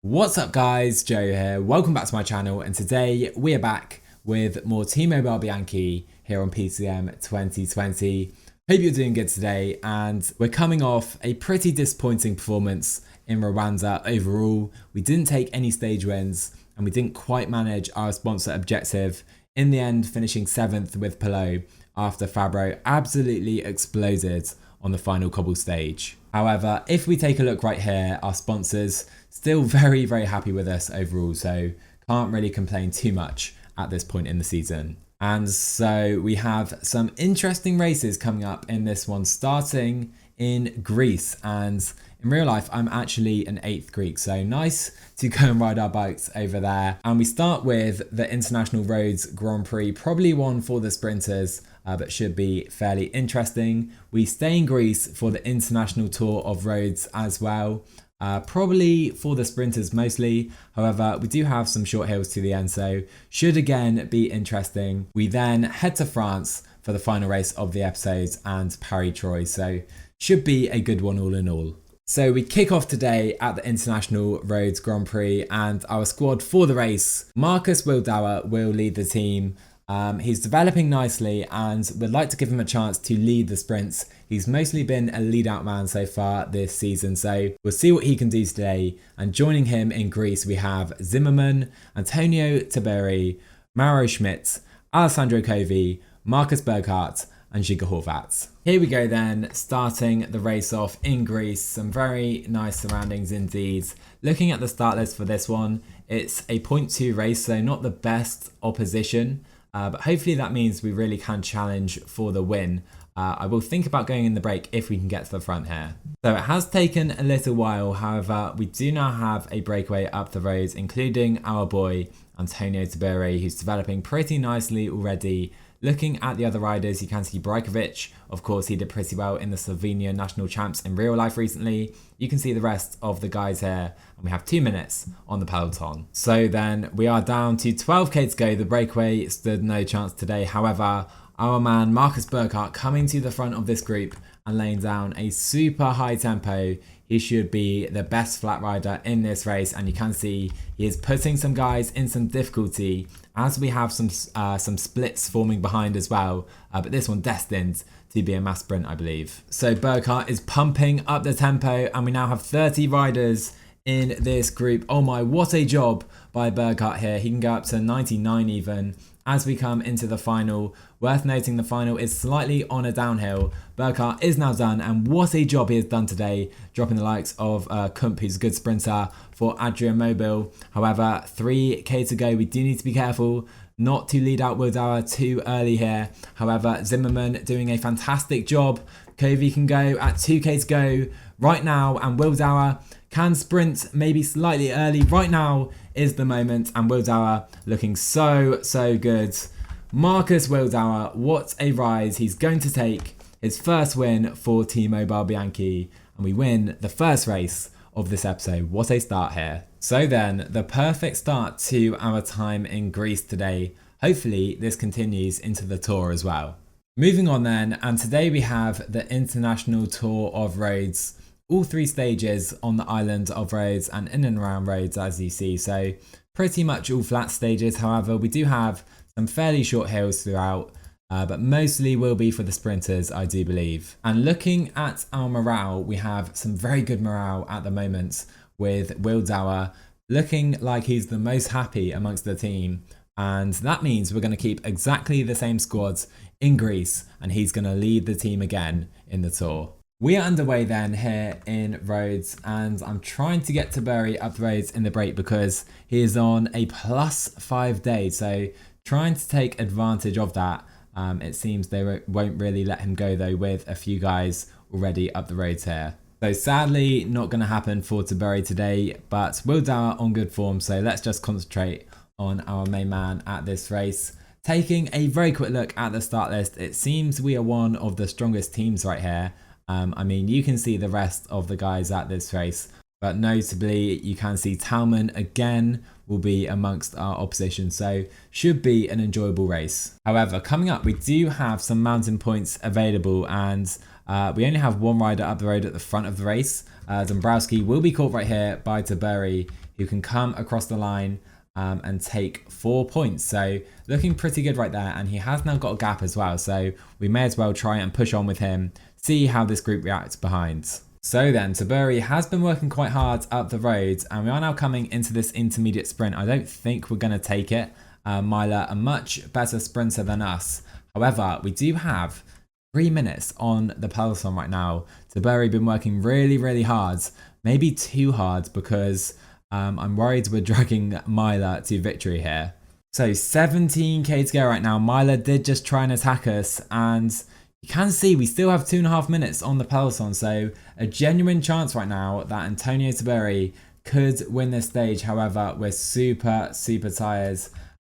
What's up guys, Joe here, welcome back to my channel, and today we are back with more T-Mobile Bianchi here on PCM 2020. Hope you're doing good today, and we're coming off a pretty disappointing performance in Rwanda overall. We didn't take any stage wins and we didn't quite manage our sponsor objective, in the end finishing 7th with Pelot after Fabro absolutely exploded on the final cobble stage. However, if we take a look right here, our sponsors still very happy with us overall, so can't really complain too much at this point in the season. And so we have some interesting races coming up in this one, starting in Greece. And in real life, I'm actually an 8th Greek, so nice to go and ride our bikes over there. And we start with the International Rhodes Grand Prix, probably one for the sprinters, but should be fairly interesting. We stay in Greece for the International Tour of Rhodes as well. Probably for the sprinters mostly, however we do have some short hills to the end, so should again be interesting. We then head to France for the final race of the episode and Paris-Troyes, so should be a good one all in all. So we kick off today at the International Rhodes Grand Prix, and our squad for the race: Markus Wildauer will lead the team. He's developing nicely and we'd like to give him a chance to lead the sprints. He's mostly been a lead out man so far this season, so we'll see what he can do today. And joining him in Greece we have Zimmerman, Antonio Tiberi, Mauro Schmidt, Alessandro Covi, Markus Burkhardt and Giga Horvat. Here we go then, starting the race off in Greece. Some very nice surroundings indeed. Looking at the start list for this one, it's a 0.2 race, so not the best opposition. But hopefully that means we really can challenge for the win. I will think about going in the break if we can get to the front here. So it has taken a little while, however we do now have a breakaway up the road, including our boy Antonio Tiberi, who's developing pretty nicely already. Looking at the other riders, you can see Brajkovic. Of course, he did pretty well in the Slovenia National Champs in real life recently. You can see the rest of the guys here, and we have 2 minutes on the peloton. So then we are down to 12k to go. The breakaway stood no chance today. However, our man Markus Burkhardt coming to the front of this group and laying down a super high tempo. He should be the best flat rider in this race, and you can see he is putting some guys in some difficulty as we have some splits forming behind as well, but this one destined to be a mass sprint, I believe. So Burkhardt is pumping up the tempo, and we now have 30 riders in this group. Oh my, what a job by Burkhardt here. He can go up to 99 even as we come into the final. Worth noting, the final is slightly on a downhill. Burkhardt is now done, and what a job he has done today, dropping the likes of Kump, who's a good sprinter, for Adrian Mobile. However, 3k to go. We do need to be careful not to lead out Wildauer too early here. However, Zimmerman doing a fantastic job. Covi can go at 2k to go right now, and Wildauer can sprint maybe slightly early. Right now is the moment, and Wildauer looking so good. Markus Wildauer, what a rise. He's going to take his first win for T-Mobile Bianchi, and we win the first race of this episode. What a start here. So then, the perfect start to our time in Greece today. Hopefully this continues into the tour as well. Moving on then, and today we have the International Tour of Rhodes. All 3 stages on the island of Rhodes and in and around Rhodes, as you see. So pretty much all flat stages. However, we do have some fairly short hills throughout, but mostly will be for the sprinters, I do believe. And looking at our morale, we have some very good morale at the moment, with Wildauer looking like he's the most happy amongst the team. And that means we're going to keep exactly the same squads in Greece, and he's going to lead the team again in the tour. We are underway then here in Rhodes, and I'm trying to get Tiberi up the roads in the break because he is on a +5 day, so trying to take advantage of that. It seems they won't really let him go though, with a few guys already up the roads here. So sadly not going to happen for Tiberi today, but Wildauer on good form, so let's just concentrate on our main man at this race. Taking a very quick look at the start list, it seems we are one of the strongest teams right here. I mean, you can see the rest of the guys at this race, but notably you can see Talman again will be amongst our opposition, so should be an enjoyable race. However, coming up we do have some mountain points available, and We only have one rider up the road at the front of the race. Dombrowski will be caught right here by Tiberi, who can come across the line and take 4 points. So looking pretty good right there, and he has now got a gap as well, so we may as well try and push on with him, see how this group reacts behind. So then Tiberi has been working quite hard up the road, and we are now coming into this intermediate sprint. I don't think we're going to take it. Myla, a much better sprinter than us. However, we do have 3 minutes on the peloton right now. Tiberi been working really hard, maybe too hard, because I'm worried we're dragging Myla to victory here. So 17k to go right now. Myla did just try and attack us, and you can see we still have 2.5 minutes on the peloton. So a genuine chance right now that Antonio Tiberi could win this stage. However, we're super tired,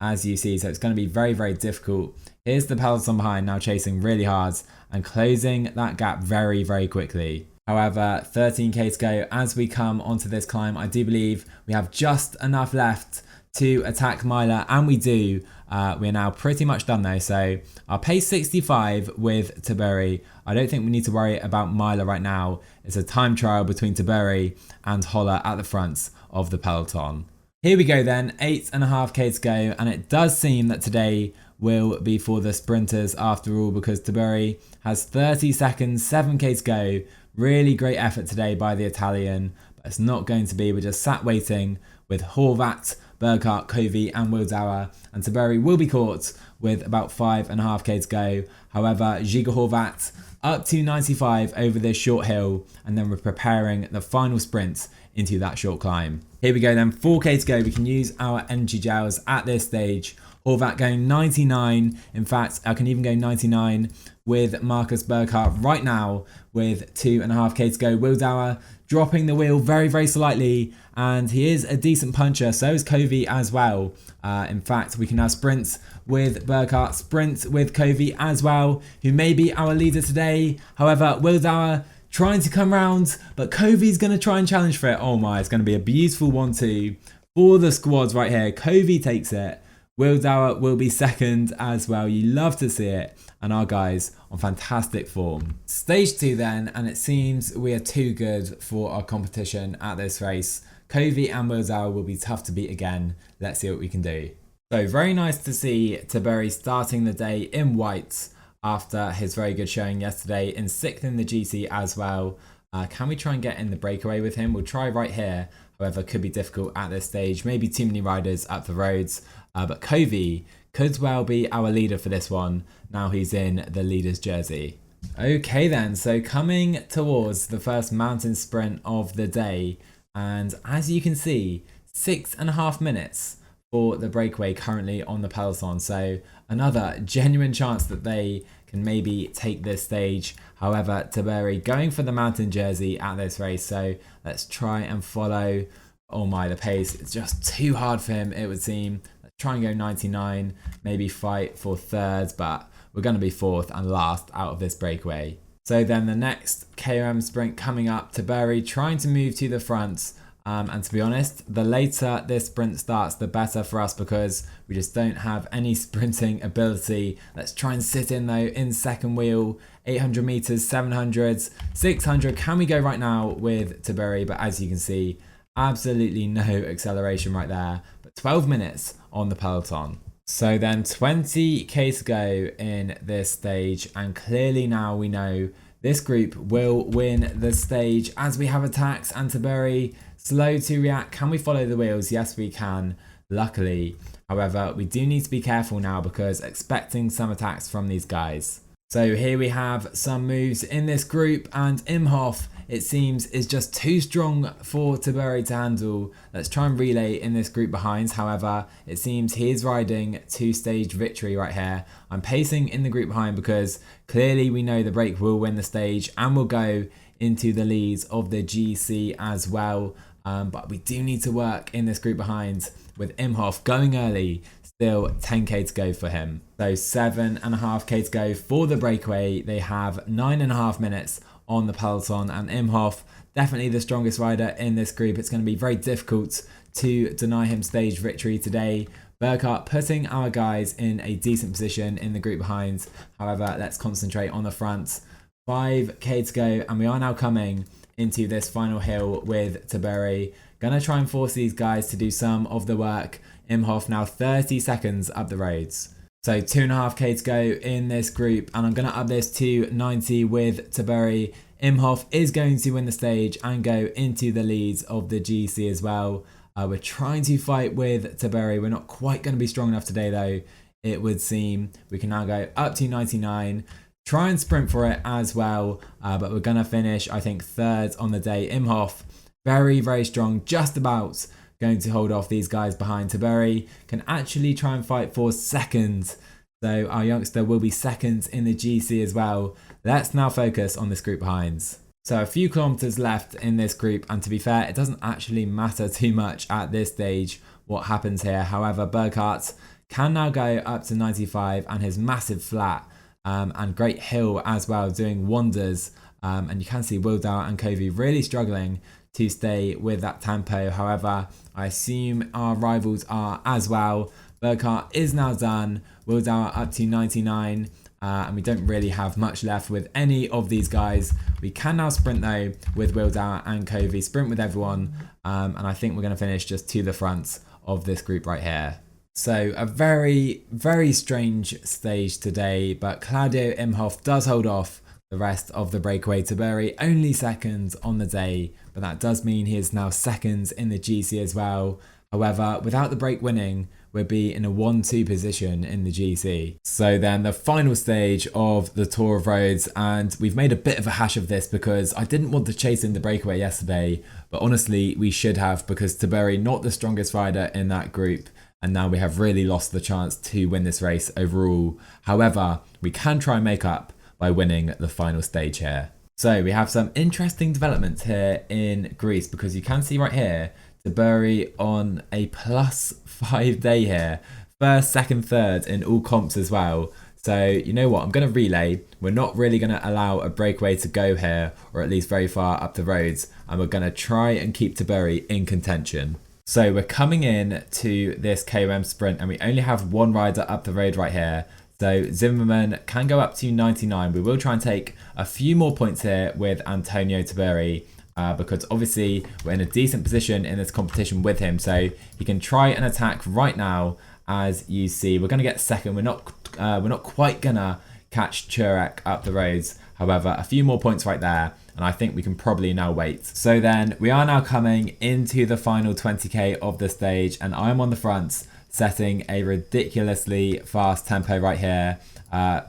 as you see, so it's going to be very difficult. Here's the peloton behind, now chasing really hard and closing that gap very quickly. However, 13k to go as we come onto this climb. I do believe we have just enough left to attack Myla, and we do. We're now pretty much done though, so our pace 65 with Tiberi. I don't think we need to worry about Myla right now. It's a time trial between Tiberi and Holler at the front of the peloton. Here we go then, 8.5k to go, and it does seem that today will be for the sprinters after all, because Tiberi has 30 seconds, 7k to go. Really great effort today by the Italian, but it's not going to be. We're just sat waiting with Horvat, Burkhardt, Covey and Wildauer, and Tiberi will be caught with about 5.5k to go. However, Giga Horvat up to 95 over this short hill, and then we're preparing the final sprint into that short climb. Here we go then, 4k to go. We can use our energy gels at this stage. Horvat going 99. In fact, I can even go 99 with Markus Burkhardt right now with 2.5k to go. Wildauer dropping the wheel very slightly, and he is a decent puncher. So is Covey as well. In fact, we can now sprint with Burkhardt, sprint with Covey as well, who may be our leader today. However, Wildauer trying to come round, but Covey's going to try and challenge for it. Oh my, it's going to be a beautiful 1-2 for the squads right here. Covey takes it. Wildauer will be second as well. You love to see it. And our guys on fantastic form. Stage 2 then, and it seems we are too good for our competition at this race. Covey and Wildauer will be tough to beat again. Let's see what we can do. So very nice to see Tiberi starting the day in white after his very good showing yesterday, in 6th in the GC as well. Can we try and get in the breakaway with him? We'll try right here. However, could be difficult at this stage. Maybe too many riders up the roads. But Covey could well be our leader for this one. Now he's in the leader's jersey. Okay then, so coming towards the first mountain sprint of the day. And as you can see, 6.5 minutes for the breakaway currently on the peloton. So another genuine chance that they can maybe take this stage. However, Tiberi going for the mountain jersey at this race. So let's try and follow. Oh my, the pace. It's just too hard for him, it would seem. Let's try and go 99, maybe fight for third, but we're going to be fourth and last out of this breakaway. So then the next KOM sprint coming up, Tiberi trying to move to the front. And to be honest, the later this sprint starts, the better for us, because we just don't have any sprinting ability. Let's try and sit in though in second wheel. 800 meters, 700, 600. Can we go right now with Tiberi? But as you can see, absolutely no acceleration right there. But 12 minutes on the peloton. So then 20k to go in this stage, and clearly now we know this group will win the stage as we have attacks, and Tiberi slow to react. Can we follow the wheels? Yes, we can, luckily. However, we do need to be careful now, because expecting some attacks from these guys. So here we have some moves in this group, and Imhoff, it seems, is just too strong for Tiberi to handle. Let's try and relay in this group behind. However, it seems he is riding two-stage victory right here. I'm pacing in the group behind because clearly we know the break will win the stage and will go into the leads of the GC as well. But we do need to work in this group behind with Imhoff going early. Still 10k to go for him. So 7.5k to go for the breakaway. They have 9.5 minutes on the peloton, and Imhoff, definitely the strongest rider in this group. It's going to be very difficult to deny him stage victory today. Burkhardt putting our guys in a decent position in the group behind. However, let's concentrate on the front. 5k to go, and we are now coming into this final hill with Taberi. Gonna try and force these guys to do some of the work. Imhoff now 30 seconds up the roads. So 2.5k to go in this group, and I'm gonna up this to 90 with Taberi. Imhoff is going to win the stage and go into the leads of the GC as well. We're trying to fight with Taberi. We're not quite going to be strong enough today though, it would seem. We can now go up to 99, try and sprint for it as well, but we're going to finish, I think, third on the day. Imhoff, very, very strong, just about going to hold off these guys behind. Taberi can actually try and fight for second, so our youngster will be second in the GC as well. Let's now focus on this group behinds. So a few kilometers left in this group, and to be fair, it doesn't actually matter too much at this stage what happens here. However, Burkhardt can now go up to 95, and his massive flat and great hill as well doing wonders. And you can see Wildauer and Covey really struggling to stay with that tempo. However, I assume our rivals are as well. Burkhardt is now done, Wildauer up to 99. And we don't really have much left with any of these guys. We can now sprint though with Wildauer and Covey, sprint with everyone, and I think we're going to finish just to the front of this group right here. So a very, very strange stage today, but Claudio Imhoff does hold off the rest of the breakaway. Taberi only second on the day, but that does mean he is now second in the GC as well. However, without the break winning, we'll be in a 1-2 position in the GC. So then the final stage of the Tour of Rhodes, and we've made a bit of a hash of this because I didn't want to chase in the breakaway yesterday, but honestly we should have, because Taberi not the strongest rider in that group, and now we have really lost the chance to win this race overall. However, we can try and make up by winning the final stage here. So we have some interesting developments here in Greece, because you can see right here Taberi on a +5 day here. First, second, third in all comps as well. So you know what, I'm going to relay. We're not really going to allow a breakaway to go here, or at least very far up the roads. And we're going to try and keep Taberi in contention. So we're coming in to this KOM sprint, and we only have one rider up the road right here. So Zimmerman can go up to 99. We will try and take a few more points here with Antonio Taberi. Because obviously we're in a decent position in this competition with him, so he can try and attack right now. As you see, we're going to get second. We're not quite gonna catch Churek up the roads. However, a few more points right there, and I think we can probably now wait. So then we are now coming into the final 20k of the stage, and I'm on the front, setting a ridiculously fast tempo right here,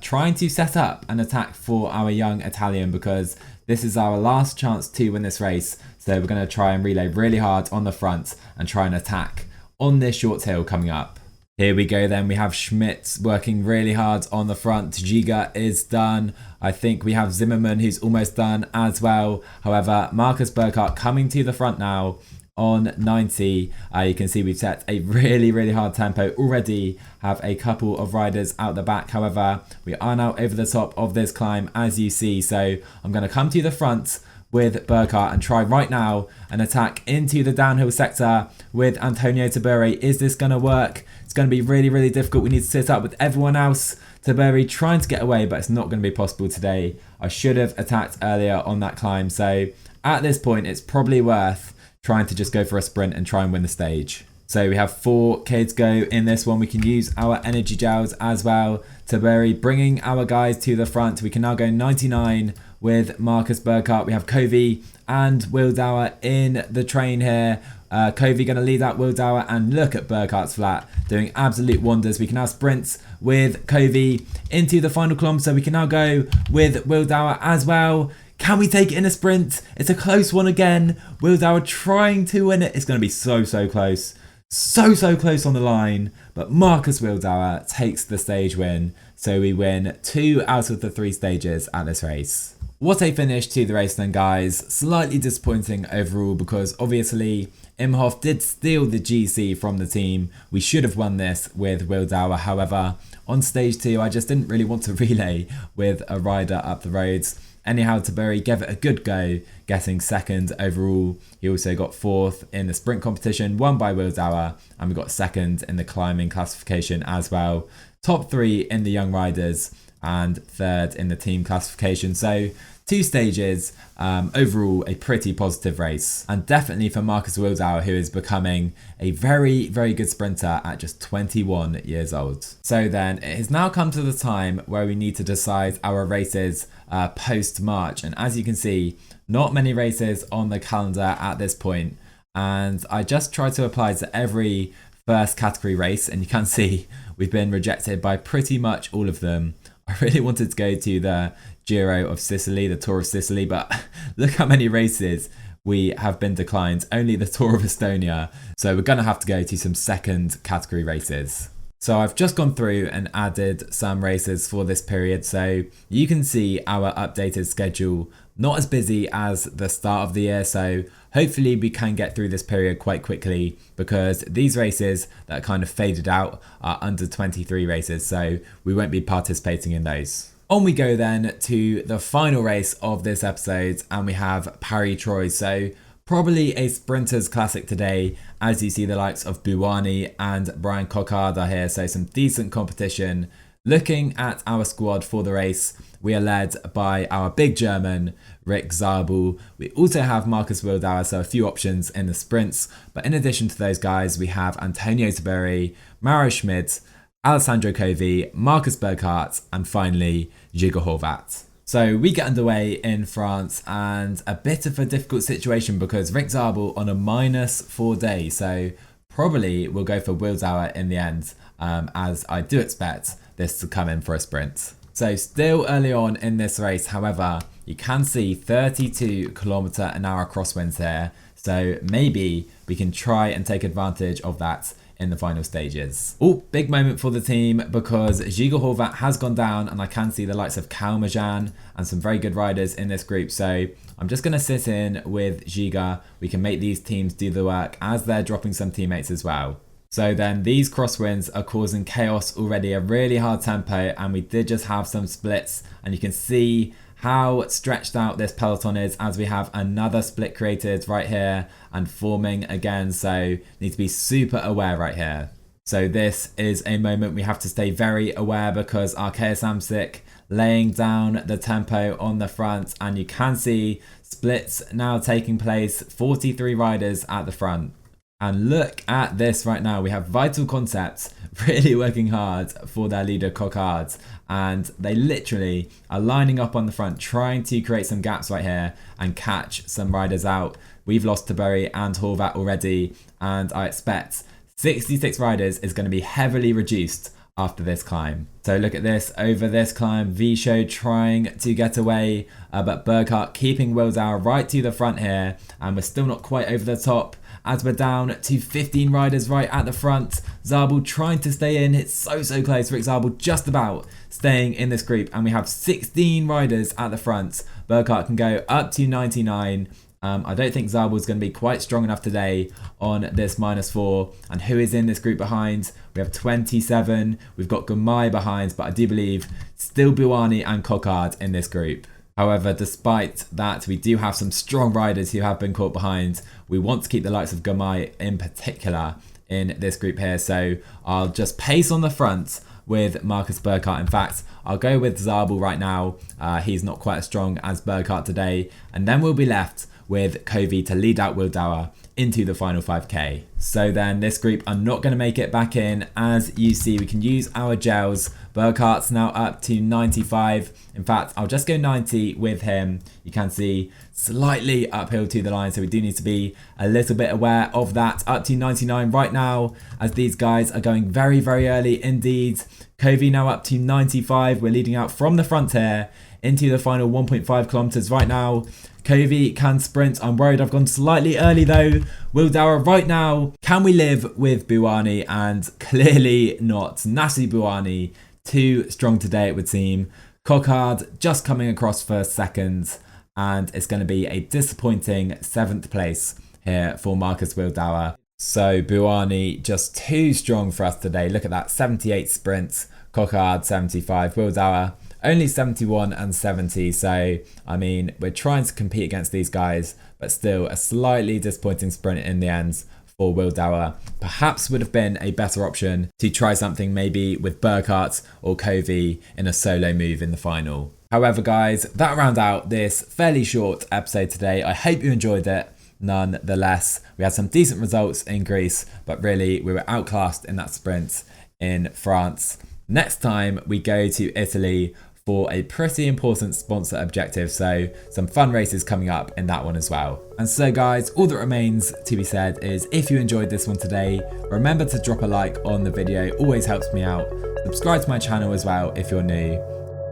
trying to set up an attack for our young Italian, because this is our last chance to win this race. So we're going to try and relay really hard on the front and try and attack on this short hill coming up. Here we go then, we have Schmidt working really hard on the front. Giga is done. I think we have Zimmerman who's almost done as well. However, Markus Burkhardt coming to the front now on 90. You can see we've set a really hard tempo already, have a couple of riders out the back. However, we are now over the top of this climb as you see, so I'm going to come to the front with Burkhardt and try right now an attack into the downhill sector with Antonio Taberi. Is this going to work? It's going to be really difficult. We need to sit up with everyone else. Taberi trying to get away, but it's not going to be possible today. I should have attacked earlier on that climb, so at this point it's probably worth trying to just go for a sprint and try and win the stage. So we have 4k to go in this one. We can use our energy gels as well. Taberi bringing our guys to the front. We can now go 99 with Markus Burkhardt. We have Covey and Wildauer in the train here. Covey going to lead out Wildauer, and look at Burkhardt's flat doing absolute wonders. We can now sprint with Covey into the final kilometre. We can now go with Wildauer as well. Can we take it in a sprint? It's a close one again. Wildauer trying to win it. It's going to be so close. So close on the line. But Markus Wildauer takes the stage win. So we win 2 out of the 3 stages at this race. What a finish to the race then, guys. Slightly disappointing overall, because obviously Imhoff did steal the GC from the team. We should have won this with Wildauer. However, on stage 2, I just didn't really want to relay with a rider up the roads. Anyhow, Taberi gave it a good go, getting second overall. He also got 4th in the sprint competition, won by Wildauer, and we got 2nd in the climbing classification as well. Top 3 in the young riders. and 3rd in the team classification. So 2 stages, overall a pretty positive race, and definitely for Markus Wildauer, who is becoming a very, very good sprinter at just 21 years old. So then it has now come to the time where we need to decide our races post-March, and as you can see, not many races on the calendar at this point, and I just tried to apply to every first category race, and you can see we've been rejected by pretty much all of them. I really wanted to go to the Giro of Sicily, the Tour of Sicily, but look how many races we have been declined. Only the Tour of Estonia. So we're going to have to go to some second category races. So I've just gone through and added some races for this period. So you can see our updated schedule, not as busy as the start of the year. So hopefully we can get through this period quite quickly, because these races that kind of faded out are under 23 races. So we won't be participating in those. On we go then to the final race of this episode, and we have Paris-Troyes. So probably a sprinters classic today, as you see the likes of Buani and Brian Coquard are here, so some decent competition. Looking at our squad for the race, we are led by our big German, Rick Zabel. We also have Markus Wildauer, so a few options in the sprints. But in addition to those guys, we have Antonio Taberi, Mauro Schmidt, Alessandro Covi, Markus Burkhardt, and finally Giga Horvat. So we get underway in France, and a bit of a difficult situation because Rick Zabel on a -4 day, so probably we'll go for Wildauer in the end, as I do expect this to come in for a sprint. So still early on in this race, however, you can see 32km/h crosswinds here, so maybe we can try and take advantage of that in the final stages. Oh, big moment for the team, because Giga Horvat has gone down, and I can see the likes of Kalmajan and some very good riders in this group. So I'm just going to sit in with Giga. We can make these teams do the work as they're dropping some teammates as well. So then these crosswinds are causing chaos already, a really hard tempo, and we did just have some splits, and you can see how stretched out this peloton is as we have another split created right here and forming again. So need to be super aware right here. So this is a moment we have to stay very aware, because Arkea Samsic laying down the tempo on the front, and you can see splits now taking place, 43 riders at the front. And look at this right now. We have Vital Concepts really working hard for their leader Coquard, and they literally are lining up on the front, trying to create some gaps right here and catch some riders out. We've lost Taberi and Horvat already, and I expect 66 riders is going to be heavily reduced after this climb. So look at this, over this climb, Visho trying to get away, but Burkhardt keeping Wildauer right to the front here, and we're still not quite over the top, as we're down to 15 riders right at the front. Zabel trying to stay in, it's so close. Rick Zabel just about staying in this group, and we have 16 riders at the front. Burkhardt can go up to 99. I don't think Zabel's going to be quite strong enough today on this -4. And who is in this group behind? We have 27. We've got Gumai behind, but I do believe still Buani and Coquard in this group. However, despite that, we do have some strong riders who have been caught behind. We want to keep the likes of Gumai in particular in this group here. So I'll just pace on the front with Markus Burkhardt. In fact, I'll go with Zabel right now. He's not quite as strong as Burkhardt today. And then we'll be left with Covi to lead out Wildauer into the final 5k. So then this group are not going to make it back in. As you see, we can use our gels. Burkhardt's now up to 95. In fact, I'll just go 90 with him. You can see slightly uphill to the line, so we do need to be a little bit aware of that. Up to 99 right now, as these guys are going very early indeed. Covi now up to 95. We're leading out from the front here into the final 1.5 kilometers right now. Covi can sprint. I'm worried I've gone slightly early though. Wildauer right now. Can we live with Buani? And clearly not. Nasu Buani, too strong today it would seem. Coquard just coming across for second, and it's going to be a disappointing 7th place here for Markus Wildauer. So Buani just too strong for us today. Look at that, 78 sprints, Coquard 75, Wildauer only 71 and 70. So, I mean, we're trying to compete against these guys, but still a slightly disappointing sprint in the end for Wildauer. perhaps would have been a better option to try something maybe with Burkhardt or Covey in a solo move in the final. However guys, that round out this fairly short episode today. I hope you enjoyed it. Nonetheless, we had some decent results in Greece, but really we were outclassed in that sprint in France. Next time we go to Italy for a pretty important sponsor objective, so some fun races coming up in that one as well. And so guys, all that remains to be said is if you enjoyed this one today, remember to drop a like on the video, always helps me out. Subscribe to my channel as well if you're new.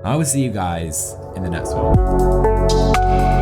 I will see you guys in the next one.